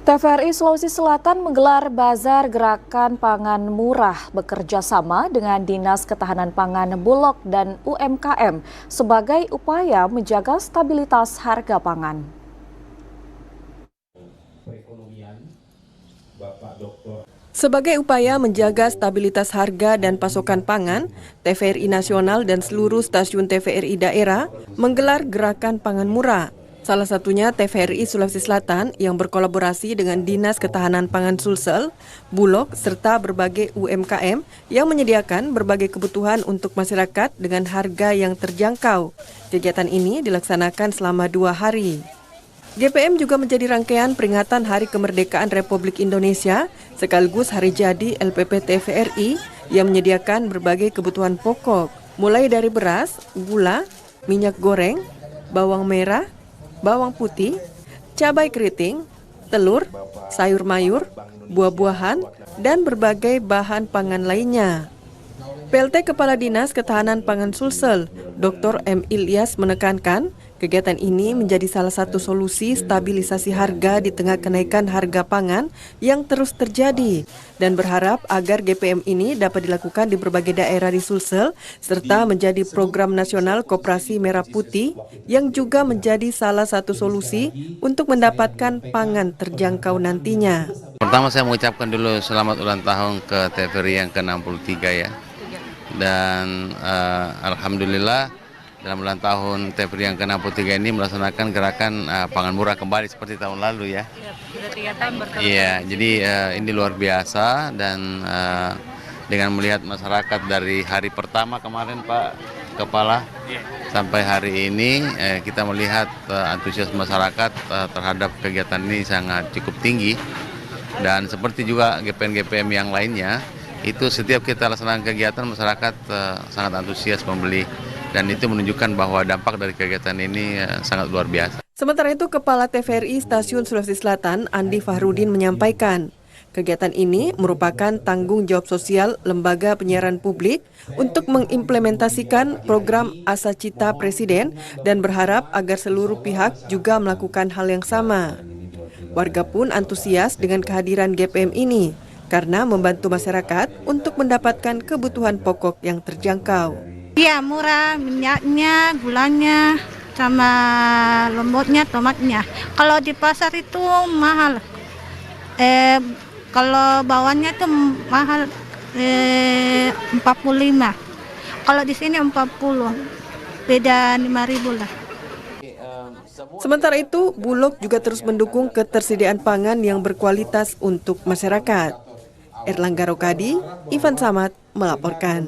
TVRI Sulawesi Selatan menggelar bazar gerakan pangan murah bekerja sama dengan Dinas Ketahanan Pangan Bulog dan UMKM sebagai upaya menjaga stabilitas harga pangan. Sebagai upaya menjaga stabilitas harga dan pasokan pangan, TVRI Nasional dan seluruh stasiun TVRI daerah menggelar gerakan pangan murah. Salah satunya TVRI Sulawesi Selatan yang berkolaborasi dengan Dinas Ketahanan Pangan Sulsel, Bulog, serta berbagai UMKM yang menyediakan berbagai kebutuhan untuk masyarakat dengan harga yang terjangkau. Kegiatan ini dilaksanakan selama 2 hari. GPM juga menjadi rangkaian peringatan Hari Kemerdekaan Republik Indonesia sekaligus hari jadi LPP TVRI yang menyediakan berbagai kebutuhan pokok, mulai dari beras, gula, minyak goreng, bawang merah, bawang putih, cabai keriting, telur, sayur mayur, buah-buahan, dan berbagai bahan pangan lainnya. PLT Kepala Dinas Ketahanan Pangan Sulsel, Dr. M. Ilyas menekankan, kegiatan ini menjadi salah satu solusi stabilisasi harga di tengah kenaikan harga pangan yang terus terjadi dan berharap agar GPM ini dapat dilakukan di berbagai daerah di Sulsel serta menjadi program nasional Koperasi Merah Putih yang juga menjadi salah satu solusi untuk mendapatkan pangan terjangkau nantinya. Pertama saya mengucapkan dulu selamat ulang tahun ke TVRI yang ke-63 ya. Dan alhamdulillah dalam ulang tahun TVRI yang ke-63 ini melaksanakan gerakan pangan murah kembali seperti tahun lalu ya. Iya, jadi ini luar biasa dan dengan melihat masyarakat dari hari pertama kemarin Pak Kepala sampai hari ini kita melihat antusias masyarakat terhadap kegiatan ini sangat cukup tinggi dan seperti juga GPM-GPM yang lainnya. Itu setiap kita laksanakan kegiatan masyarakat sangat antusias membeli dan itu menunjukkan bahwa dampak dari kegiatan ini sangat luar biasa. Sementara itu Kepala TVRI Stasiun Sulawesi Selatan Andi Fahrudin menyampaikan, kegiatan ini merupakan tanggung jawab sosial Lembaga Penyiaran Publik untuk mengimplementasikan program Asa Cita Presiden dan berharap agar seluruh pihak juga melakukan hal yang sama. Warga pun antusias dengan kehadiran GPM ini karena membantu masyarakat untuk mendapatkan kebutuhan pokok yang terjangkau. Iya, murah minyaknya, gulanya, sama lomboknya, tomatnya. Kalau di pasar itu mahal. Kalau bawahnya itu mahal 45. Kalau di sini 40. Beda 5.000 lah. Sementara itu, Bulog juga terus mendukung ketersediaan pangan yang berkualitas untuk masyarakat. Erlangga Rokadi, Ivan Samad melaporkan.